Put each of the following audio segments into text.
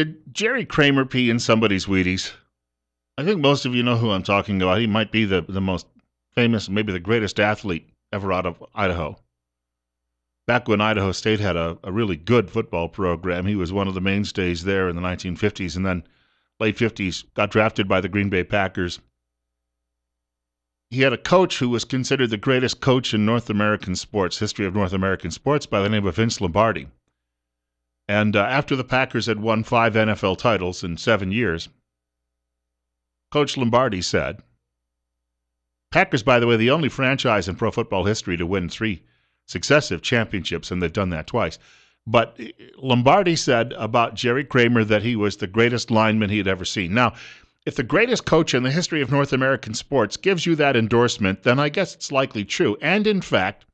Did Jerry Kramer pee in somebody's Wheaties? I think most of you know who I'm talking about. He might be the most famous, maybe the greatest athlete ever out of Idaho. Back when Idaho State had a really good football program, he was one of the mainstays there in the 1950s, and then late 50s, got drafted by the Green Bay Packers. He had a coach who was considered the greatest coach in North American sports, history of North American sports, by the name of Vince Lombardi. And after the Packers had won 5 NFL titles in 7 years, Coach Lombardi said, Packers, by the way, the only franchise in pro football history to win 3 successive championships, and they've done that twice. But Lombardi said about Jerry Kramer that he was the greatest lineman he had ever seen. Now, if the greatest coach in the history of North American sports gives you that endorsement, then I guess it's likely true. And in fact,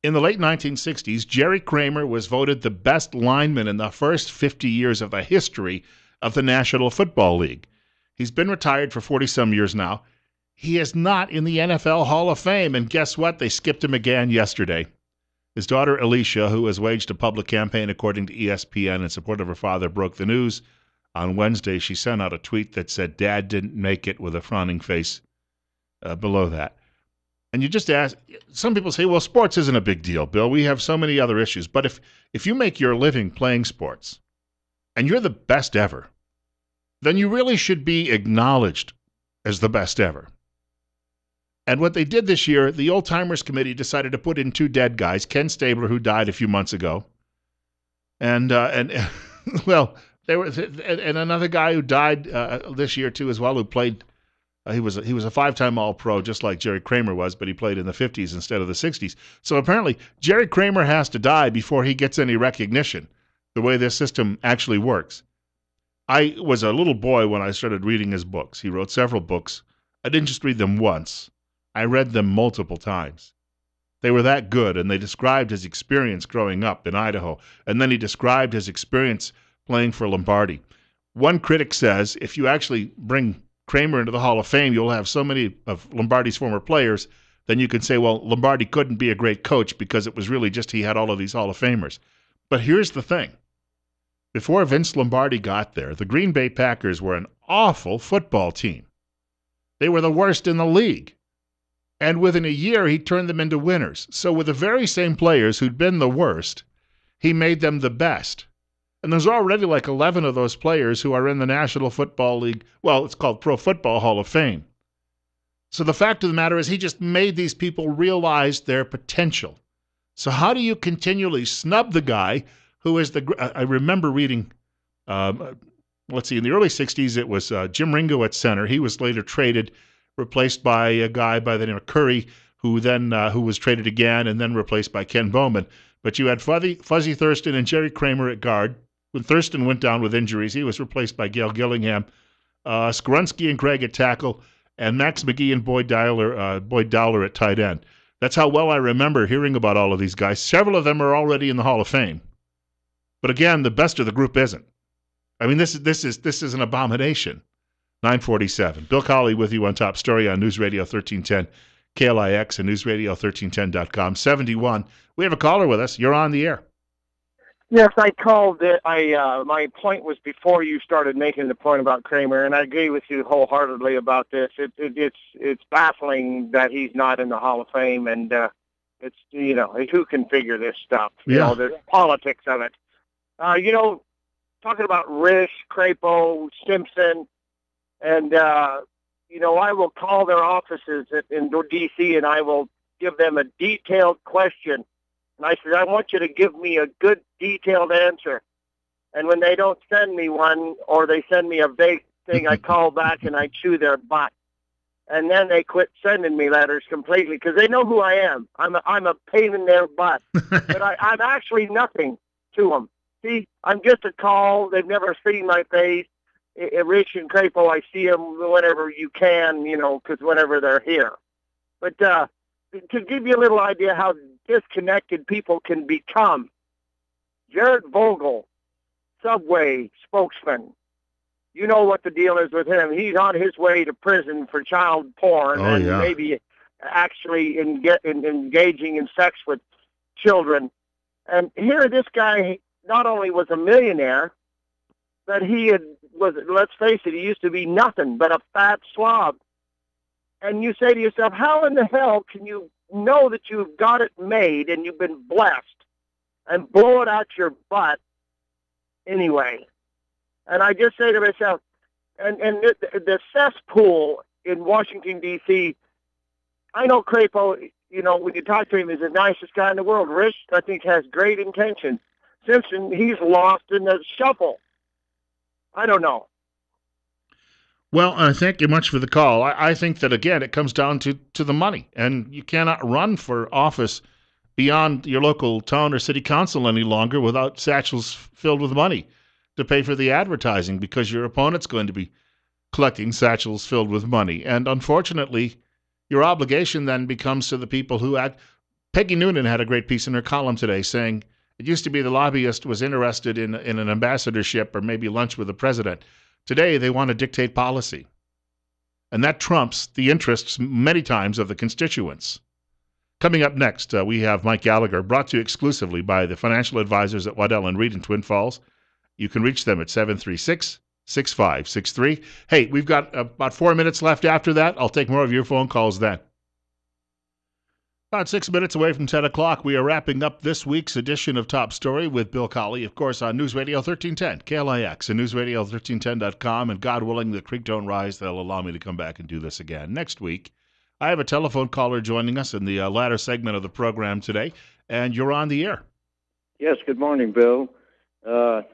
in the late 1960s, Jerry Kramer was voted the best lineman in the first 50 years of the history of the National Football League. He's been retired for 40-some years now. He is not in the NFL Hall of Fame, and guess what? They skipped him again yesterday. His daughter, Alicia, who has waged a public campaign according to ESPN in support of her father, broke the news. On Wednesday, she sent out a tweet that said, Dad didn't make it, with a frowning face below that. And you just ask, some people say, well, sports isn't a big deal, Bill. We have so many other issues. But if you make your living playing sports, and you're the best ever, then you really should be acknowledged as the best ever. And what they did this year, the Old Timers Committee decided to put in 2 dead guys, Ken Stabler, who died a few months ago, and well, there was and another guy who died this year too as well, who played. He was a 5-time All-Pro, just like Jerry Kramer was, but he played in the 50s instead of the 60s. So apparently, Jerry Kramer has to die before he gets any recognition, the way this system actually works. I was a little boy when I started reading his books. He wrote several books. I didn't just read them once. I read them multiple times. They were that good, and they described his experience growing up in Idaho, and then he described his experience playing for Lombardi. One critic says, if you actually bring Kramer into the Hall of Fame, you'll have so many of Lombardi's former players, then you can say, well, Lombardi couldn't be a great coach because it was really just he had all of these Hall of Famers. But here's the thing. Before Vince Lombardi got there, the Green Bay Packers were an awful football team. They were the worst in the league. And within a year, he turned them into winners. So with the very same players who'd been the worst, he made them the best. And there's already like 11 of those players who are in the National Football League. Well, it's called Pro Football Hall of Fame. So the fact of the matter is he just made these people realize their potential. So how do you continually snub the guy who is I remember reading, in the early 60s, it was Jim Ringo at center. He was later traded, replaced by a guy by the name of Curry, who was traded again and then replaced by Ken Bowman. But you had Fuzzy Thurston and Jerry Kramer at guard. When Thurston went down with injuries, he was replaced by Gail Gillingham, Skronsky and Craig at tackle, and Max McGee and Boyd Dowler at tight end. That's how well I remember hearing about all of these guys. Several of them are already in the Hall of Fame. But again, the best of the group isn't. I mean, this is an abomination. 947. Bill Colley with you on Top Story on News Radio 1310, KLIX, and newsradio1310.com. 71. We have a caller with us. You're on the air. Yes, I called. My point was before you started making the point about Kramer, and I agree with you wholeheartedly about this. It's baffling that he's not in the Hall of Fame, and it's who can figure this stuff? Yeah. There's politics of it. Talking about Risch, Crapo, Simpson, and I will call their offices in D.C. and I will give them a detailed question. And I said, I want you to give me a good, detailed answer. And when they don't send me one, or they send me a vague thing, I call back and I chew their butt. And then they quit sending me letters completely because they know who I am. I'm a pain in their butt. But I'm actually nothing to them. See, I'm just a call. They've never seen my face. Rich and Crapo, I see them whenever you can, because whenever they're here. But to give you a little idea how disconnected people can become, Jared Vogel, Subway spokesman, you know what the deal is with him. He's on his way to prison for child porn maybe actually engaging in sex with children. And here this guy not only was a millionaire, that he was, let's face it, he used to be nothing but a fat slob. And you say to yourself, how in the hell can you know that you've got it made and you've been blessed and blow it out your butt anyway? And I just say to myself, and the cesspool in Washington, D.C., I know Crapo, when you talk to him, he's the nicest guy in the world. Rich, I think, has great intentions. Simpson, he's lost in the shuffle. I don't know. Well, thank you much for the call. I think that, again, it comes down to the money, and you cannot run for office beyond your local town or city council any longer without satchels filled with money to pay for the advertising, because your opponent's going to be collecting satchels filled with money. And unfortunately, your obligation then becomes to the people who act. Peggy Noonan had a great piece in her column today saying it used to be the lobbyist was interested in an ambassadorship or maybe lunch with the president. Today, they want to dictate policy. And that trumps the interests many times of the constituents. Coming up next, we have Mike Gallagher, brought to you exclusively by the financial advisors at Waddell & Reed in Twin Falls. You can reach them at 736-6563. Hey, we've got about 4 minutes left after that. I'll take more of your phone calls then. About 6 minutes away from 10 o'clock, we are wrapping up this week's edition of Top Story with Bill Colley, of course, on News Radio 1310, KLIX, and newsradio1310.com, and God willing, the creek don't rise, they'll allow me to come back and do this again. Next week, I have a telephone caller joining us in the latter segment of the program today, and you're on the air. Yes, good morning, Bill. I'm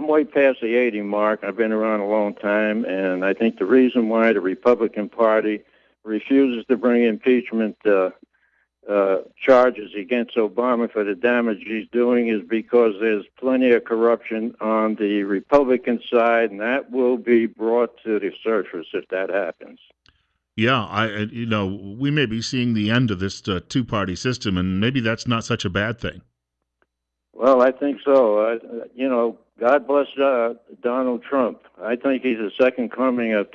way past the 80 mark. I've been around a long time, and I think the reason why the Republican Party refuses to bring impeachment charges against Obama for the damage he's doing is because there's plenty of corruption on the Republican side, and that will be brought to the surface if that happens. Yeah, we may be seeing the end of this two-party system, and maybe that's not such a bad thing. Well, I think so. God bless Donald Trump. I think he's the second coming of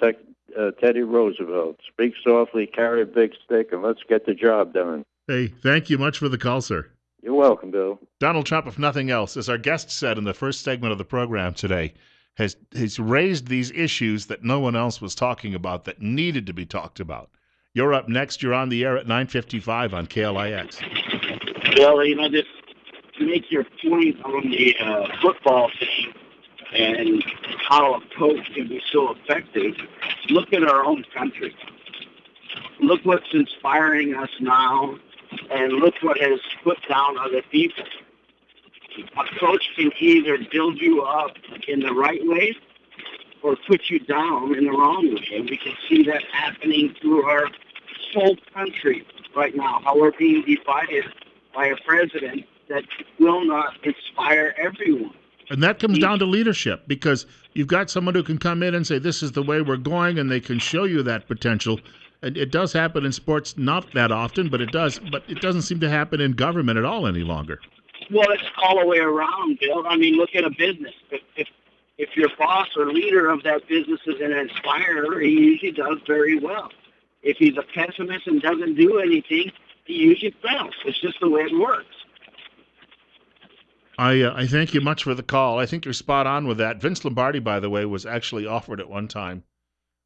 Teddy Roosevelt. Speak softly, carry a big stick, and let's get the job done. Hey, thank you much for the call, sir. You're welcome, Bill. Donald Trump, if nothing else, as our guest said in the first segment of the program today, has raised these issues that no one else was talking about that needed to be talked about. You're up next. You're on the air at 9:55 on KLIX. Bill, just to make your point on the football team and how a coach can be so effective, look at our own country. Look what's inspiring us now, and look what has put down other people. A coach can either build you up in the right way or put you down in the wrong way. And we can see that happening through our whole country right now, how we're being divided by a president that will not inspire everyone. And that comes down to leadership, because you've got someone who can come in and say, this is the way we're going, and they can show you that potential. And it does happen in sports, not that often, but it does. But it doesn't seem to happen in government at all any longer. Well, it's all the way around, Bill. I mean, look at a business. If your boss or leader of that business is an inspirer, he usually does very well. If he's a pessimist and doesn't do anything, he usually fails. It's just the way it works. I thank you much for the call. I think you're spot on with that. Vince Lombardi, by the way, was actually offered at one time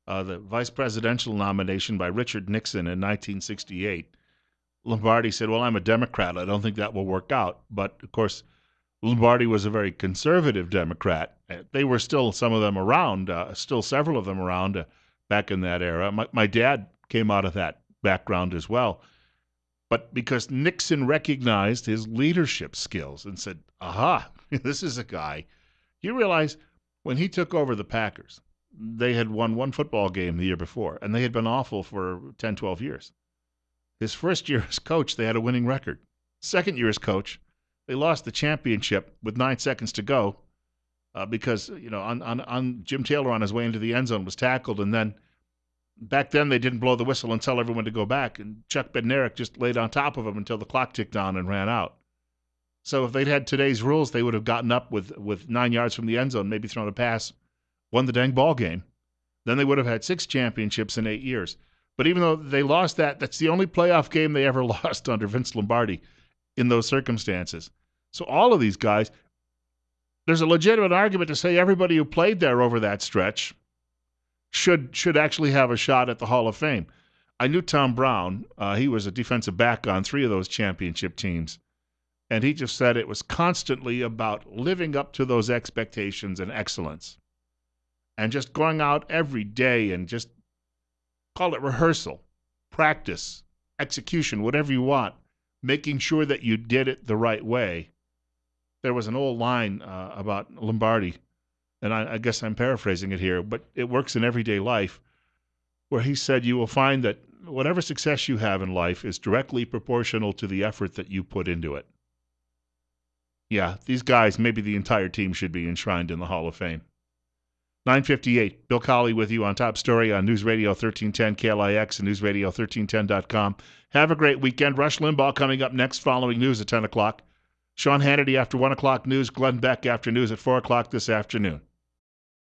the vice presidential nomination by Richard Nixon in 1968. Lombardi said, well, I'm a Democrat. I don't think that will work out. But, of course, Lombardi was a very conservative Democrat. They were still some of them around, still several of them around back in that era. My dad came out of that background as well. But because Nixon recognized his leadership skills and said, aha, this is a guy. You realize when he took over the Packers, they had won one football game the year before, and they had been awful for 10, 12 years. His first year as coach, they had a winning record. Second year as coach, they lost the championship with 9 seconds to go because, on Jim Taylor on his way into the end zone was tackled, and then back then they didn't blow the whistle and tell everyone to go back, and Chuck Bednarik just laid on top of him until the clock ticked down and ran out. So if they'd had today's rules, they would have gotten up with 9 yards from the end zone, maybe thrown a pass, won the dang ball game. Then they would have had 6 championships in 8 years. But even though they lost that's the only playoff game they ever lost under Vince Lombardi in those circumstances. So all of these guys, there's a legitimate argument to say everybody who played there over that stretch should actually have a shot at the Hall of Fame. I knew Tom Brown. He was a defensive back on 3 of those championship teams. And he just said it was constantly about living up to those expectations and excellence. And just going out every day and just call it rehearsal, practice, execution, whatever you want, making sure that you did it the right way. There was an old line about Lombardi, and I guess I'm paraphrasing it here, but it works in everyday life, where he said you will find that whatever success you have in life is directly proportional to the effort that you put into it. Yeah, these guys, maybe the entire team should be enshrined in the Hall of Fame. 9:58, Bill Colley with you on Top Story on News Radio 1310 KLIX and newsradio1310.com. Have a great weekend. Rush Limbaugh coming up next following news at 10 o'clock. Sean Hannity after 1 o'clock news. Glenn Beck after news at 4 o'clock this afternoon.